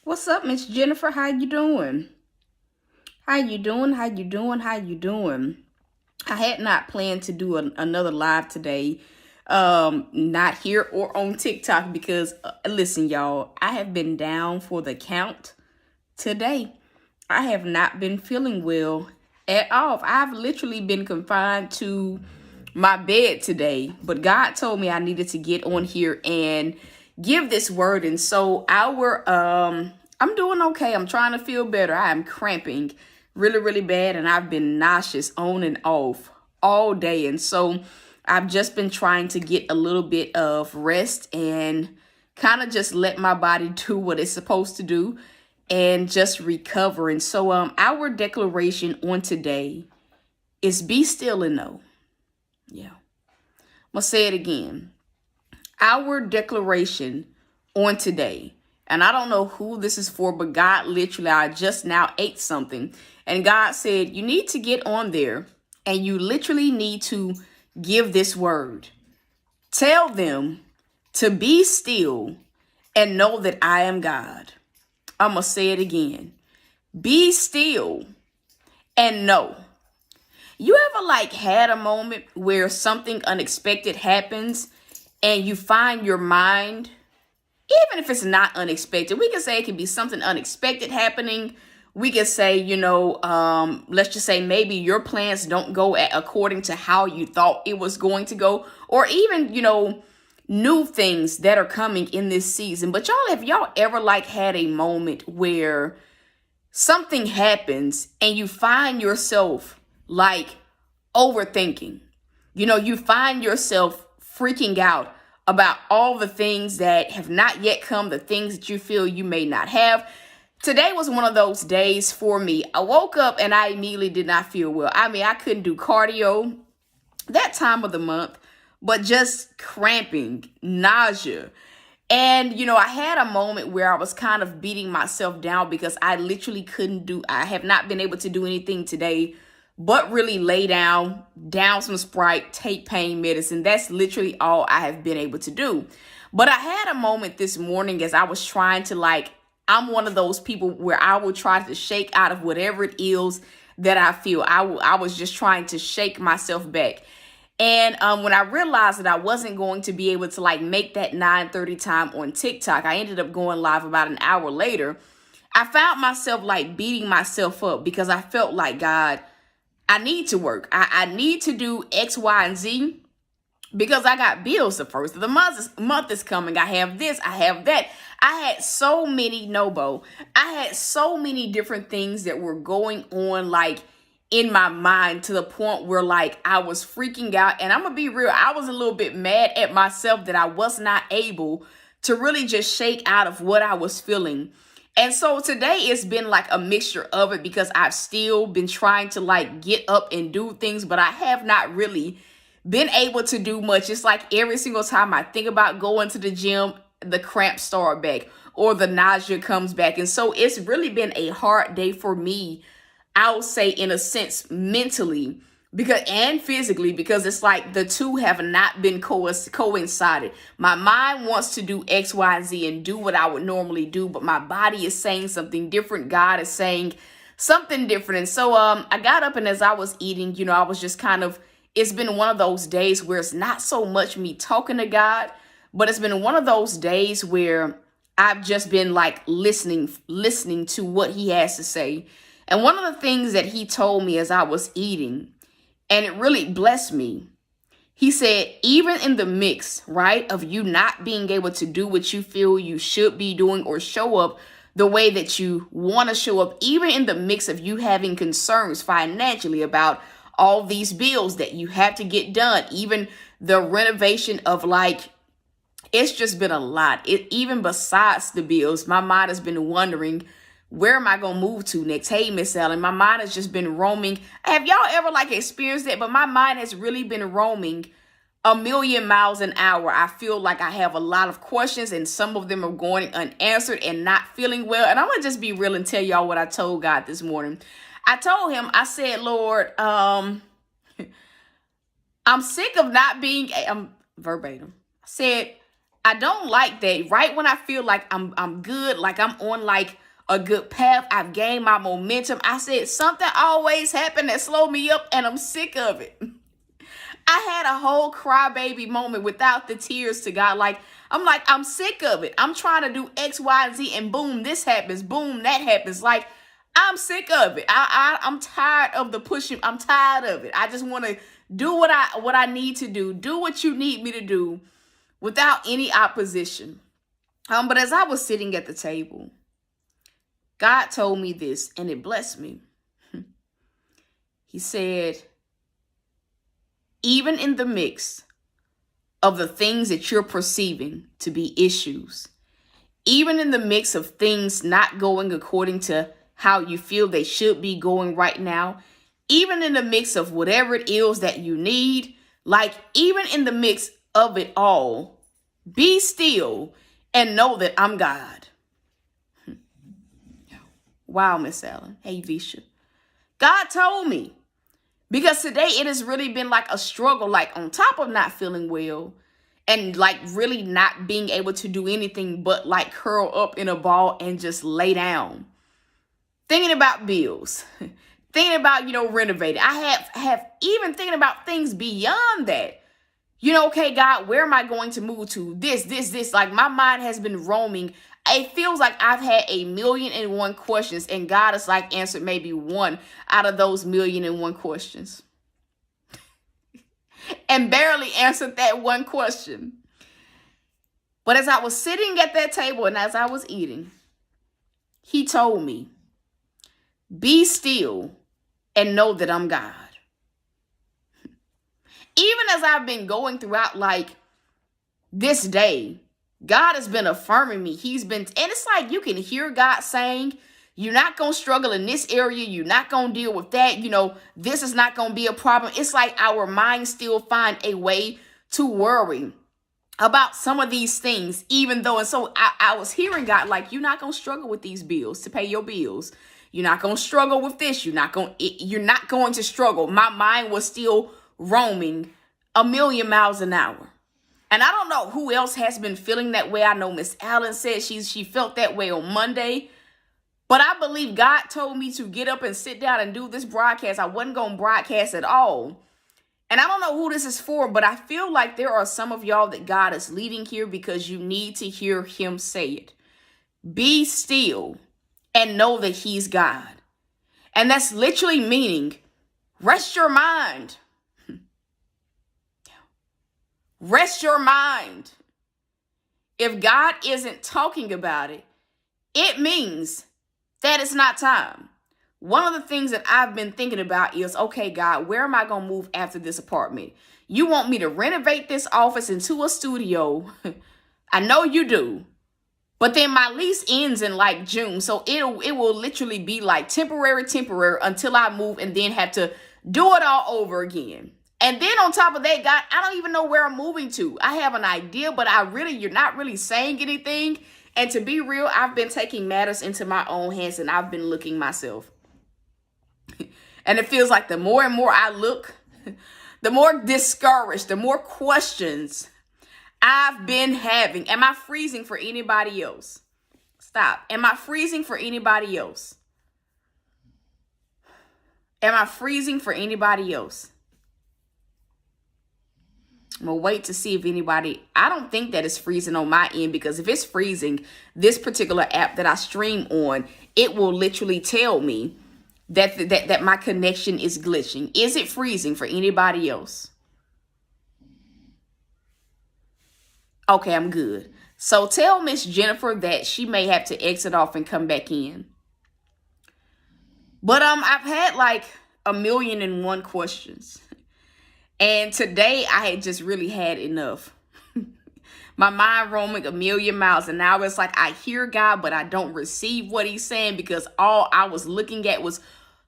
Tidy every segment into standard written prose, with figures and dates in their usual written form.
What's up, Miss Jennifer? How you doing? How you doing? How you doing? How you doing? I had not planned to do another live today, not here or on TikTok because listen, y'all, I have been down for the count today. I have not been feeling well at all. I've literally been confined to my bed today, but God told me I needed to get on here and give this word. And so I'm doing okay. I'm trying to feel better. I am cramping really, really bad, and I've been nauseous on and off all day. And so I've just been trying to get a little bit of rest and kind of just let my body do what it's supposed to do and just recover. And so our declaration on today is be still and know. Yeah. I'm going to say it again. Our declaration on today, and I don't know who this is for, but God literally, I just now ate something, and God said, you need to get on there, and you literally need to give this word. Tell them to be still and know that I am God. I'm going to say it again. Be still and know. You ever had a moment where something unexpected happens and you find your mind, even if it's not unexpected, we can say it can be something unexpected happening. We can say, let's just say maybe your plans don't go according to how you thought it was going to go, or even, new things that are coming in this season. But have y'all ever had a moment where something happens and you find yourself overthinking? You find yourself freaking out about all the things that have not yet come, the things that you feel you may not have. Today was one of those days for me. I woke up and I immediately did not feel well. I couldn't do cardio that time of the month, but just cramping, nausea. And, I had a moment where I was kind of beating myself down because I literally I have not been able to do anything today but really lay down some Sprite, take pain medicine. That's literally all I have been able to do. But I had a moment this morning as I was trying to I'm one of those people where I will try to shake out of whatever it is that I feel. I was just trying to shake myself back. And when I realized that I wasn't going to be able to make that 9:30 time on TikTok, I ended up going live about an hour later. I found myself beating myself up because I felt like, God, I need to work. I need to do X, Y, and Z because I got bills. The first of the month is coming. I have this, I have that. I had so many I had so many different things that were going on in my mind to the point where I was freaking out. And I'm gonna be real, I was a little bit mad at myself that I was not able to really just shake out of what I was feeling. And so today it's been a mixture of it because I've still been trying to get up and do things, but I have not really been able to do much. It's every single time I think about going to the gym, the cramps start back or the nausea comes back. And so it's really been a hard day for me, I would say, in a sense, mentally and physically, because it's the two have not been coincided. My mind wants to do X, Y, Z and do what I would normally do, but my body is saying something different. God is saying something different. And so I got up, and as I was eating, I was just it's been one of those days where it's not so much me talking to God, but it's been one of those days where I've just been listening to what he has to say. And one of the things that he told me as I was eating, and it really blessed me, he said, even in the mix, right, of you not being able to do what you feel you should be doing or show up the way that you want to show up, even in the mix of you having concerns financially about all these bills that you have to get done, even the renovation of it's just been a lot. Even besides the bills, my mind has been wondering, where am I going to move to next? Hey, Miss Ellen, my mind has just been roaming. Have y'all ever experienced that? But my mind has really been roaming a million miles an hour. I feel like I have a lot of questions and some of them are going unanswered and not feeling well. And I'm going to just be real and tell y'all what I told God this morning. I told him, I said, Lord, I'm sick of not being verbatim. I said, I don't like that. Right when I feel like I'm good, like I'm on like a good path, I've gained my momentum, I said something always happened that slowed me up, and I'm sick of it. I had a whole crybaby moment without the tears to God. I'm sick of it. I'm trying to do X, Y, and Z, and boom, this happens. Boom, that happens. Like, I'm sick of it. I'm tired of the pushing. I'm tired of it. I just want to do what I need to do what you need me to do without any opposition. But as I was sitting at the table, God told me this, and it blessed me. He said, even in the mix of the things that you're perceiving to be issues, even in the mix of things not going according to how you feel they should be going right now, even in the mix of whatever it is that you need, like even in the mix of it all, be still and know that I'm God. Wow, Miss Allen. Hey, Visha. God told me. Because today it has really been like a struggle, like on top of not feeling well and like really not being able to do anything but like curl up in a ball and just lay down. Thinking about bills, thinking about, renovating. I have even thinking about things beyond that. Okay, God, where am I going to move to? This. Like my mind has been roaming. It feels like I've had 1,000,001 questions, and God has like answered maybe one out of those 1,000,001 questions. And barely answered that one question. But as I was sitting at that table and as I was eating, he told me, be still and know that I'm God. Even as I've been going throughout like this day, God has been affirming me. And it's like you can hear God saying, you're not going to struggle in this area. You're not going to deal with that. This is not going to be a problem. It's like our minds still find a way to worry about some of these things, even though. And so I was hearing God like, you're not going to struggle with these bills to pay your bills. You're not going to struggle with this. You're not going to struggle. My mind was still roaming 1,000,000 miles an hour. And I don't know who else has been feeling that way. I know Miss Allen said she felt that way on Monday. But I believe God told me to get up and sit down and do this broadcast. I wasn't going to broadcast at all. And I don't know who this is for, but I feel like there are some of y'all that God is leading here because you need to hear him say it. Be still and know that he's God. And that's literally meaning rest your mind. Rest your mind. If God isn't talking about it, it means that it's not time. One of the things that I've been thinking about is, okay, God, where am I going to move after this apartment? You want me to renovate this office into a studio. I know you do. But then my lease ends in like June. So it will literally be like temporary until I move and then have to do it all over again. And then on top of that, God, I don't even know where I'm moving to. I have an idea, but you're not really saying anything. And to be real, I've been taking matters into my own hands and I've been looking myself. And it feels like the more and more I look, the more discouraged, the more questions I've been having. Am I freezing for anybody else? Stop. Am I freezing for anybody else? Am I freezing for anybody else? I'm going to wait to see if I don't think that it's freezing on my end, because if it's freezing, this particular app that I stream on, it will literally tell me that my connection is glitching. Is it freezing for anybody else? Okay, I'm good. So tell Miss Jennifer that she may have to exit off and come back in. But I've had like 1,000,001 questions. And today I had just really had enough. My mind roaming 1,000,000 miles an hour. It's like I hear God, but I don't receive what he's saying, because all I was looking at was,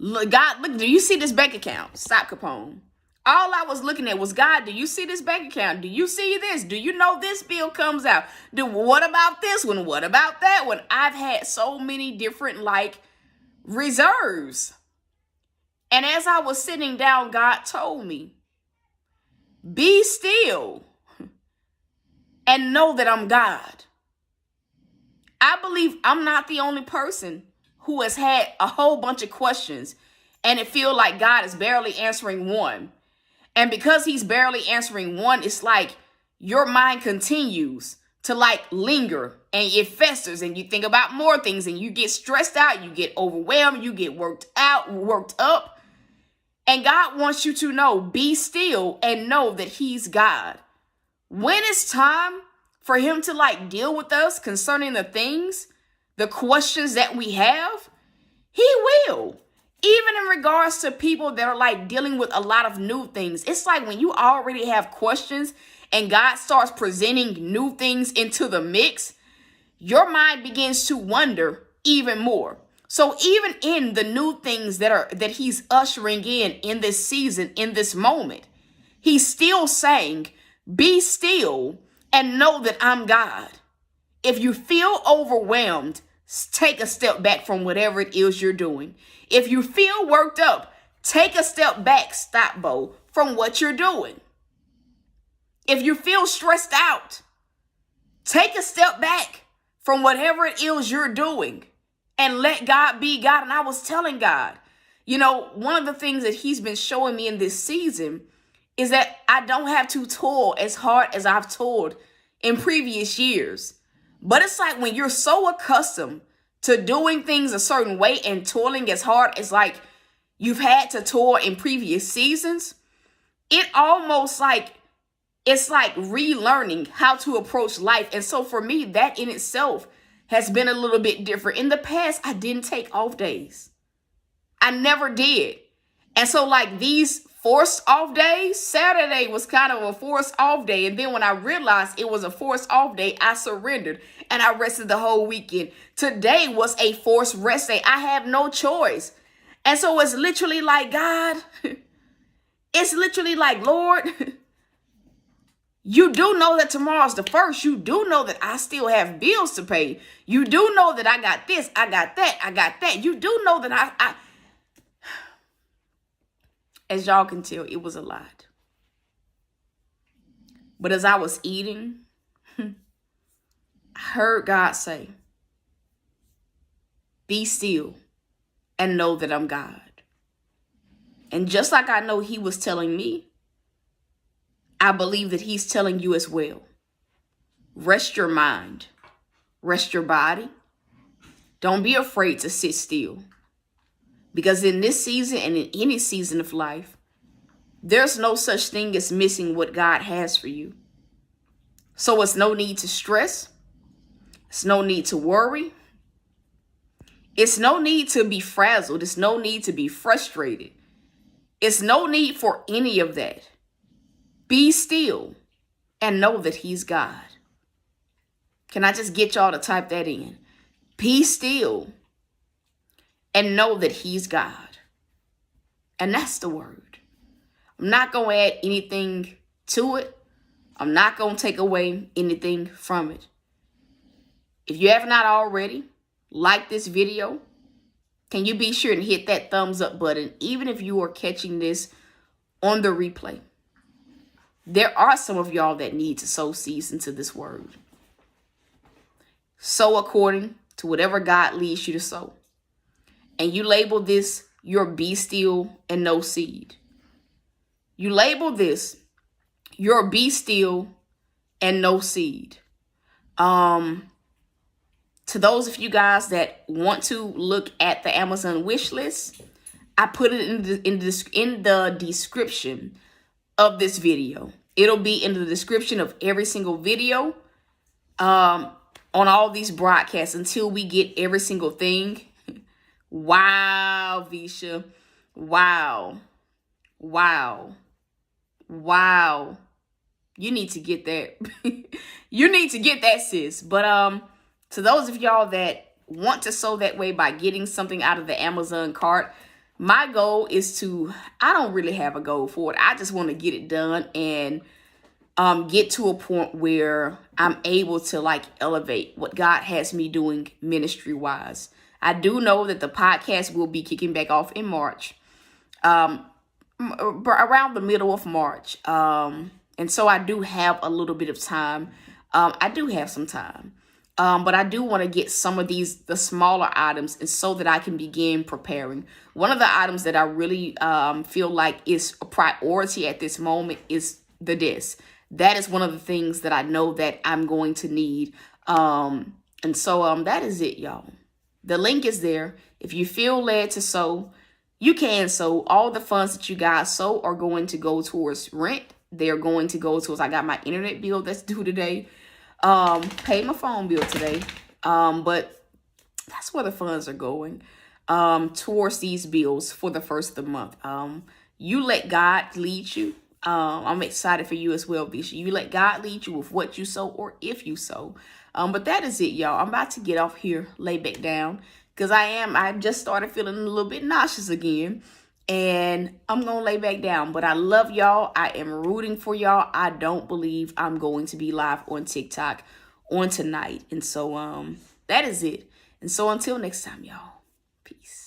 God, look, do you see this bank account? Stop, Capone. All I was looking at was, God, do you see this bank account? Do you see this? Do you know this bill comes out? What about this one? What about that one? I've had so many different reserves. And as I was sitting down, God told me, be still and know that I'm God. I believe I'm not the only person who has had a whole bunch of questions and it feel like God is barely answering one. And because he's barely answering one, it's like your mind continues to like linger and it festers and you think about more things and you get stressed out, you get overwhelmed, you get worked up. And God wants you to know, be still and know that he's God. When it's time for him to like deal with us concerning the things, the questions that we have, he will. Even in regards to people that are like dealing with a lot of new things. It's like when you already have questions and God starts presenting new things into the mix, your mind begins to wonder even more. So even in the new things that he's ushering in this season, in this moment, he's still saying, be still and know that I'm God. If you feel overwhelmed, take a step back from whatever it is you're doing. If you feel worked up, take a step back, stop, Bo, from what you're doing. If you feel stressed out, take a step back from whatever it is you're doing and let God be God. And I was telling God, one of the things that he's been showing me in this season is that I don't have to toil as hard as I've toiled in previous years. But it's like when you're so accustomed to doing things a certain way and toiling as hard as like you've had to toil in previous seasons, it almost like it's like relearning how to approach life. And so for me, that in itself has been a little bit different. In the past, I didn't take off days. I never did. And so like these forced off days, Saturday was kind of a forced off day. And then when I realized it was a forced off day, I surrendered and I rested the whole weekend. Today was a forced rest day. I have no choice. And so it's literally like, God, it's literally like, Lord, you do know that tomorrow's the first. You do know that I still have bills to pay. You do know that I got this, I got that, I got that. You do know that I as y'all can tell, it was a lot. But as I was eating, I heard God say, be still and know that I'm God. And just like I know he was telling me, I believe that he's telling you as well. Rest your mind. Rest your body. Don't be afraid to sit still. Because in this season and in any season of life, there's no such thing as missing what God has for you. So it's no need to stress. It's no need to worry. It's no need to be frazzled. It's no need to be frustrated. It's no need for any of that. Be still and know that he's God. Can I just get y'all to type that in? Be still and know that he's God. And that's the word. I'm not going to add anything to it. I'm not going to take away anything from it. If you have not already liked this video, can you be sure and hit that thumbs up button, even if you are catching this on the replay? There are some of y'all that need to sow seeds into this word. Sow according to whatever God leads you to sow. And you label this your be still and no seed. You label this your be still and no seed. To those of you guys that want to look at the Amazon wish list, I put it in the description of this video. It'll be in the description of every single video on all these broadcasts until we get every single thing. Wow, Visha. Wow. You need to get that. You need to get that, sis. But to those of y'all that want to sow that way by getting something out of the Amazon cart, my goal is I don't really have a goal for it. I just want to get it done and get to a point where I'm able to like elevate what God has me doing ministry wise. I do know that the podcast will be kicking back off in March, around the middle of March. And so I do have a little bit of time I do have some time. But I do want to get some of the smaller items, and so that I can begin preparing. One of the items that I really feel like is a priority at this moment is the desk. That is one of the things that I know that I'm going to need. And so that is it, y'all. The link is there. If you feel led to sow, you can sow. All the funds that you guys sow are going to go towards rent. They're going to go towards, I got my internet bill that's due today. Paid my phone bill today. But that's where the funds are going, towards these bills for the first of the month. You let God lead you. I'm excited for you as well, Bishop. You let God lead you with what you sow, or if you sow. But that is it, y'all. I'm about to get off here, lay back down, because I just started feeling a little bit nauseous again. And I'm going to lay back down. But I love y'all. I am rooting for y'all. I don't believe I'm going to be live on TikTok on tonight. And so that is it. And so until next time, y'all. Peace.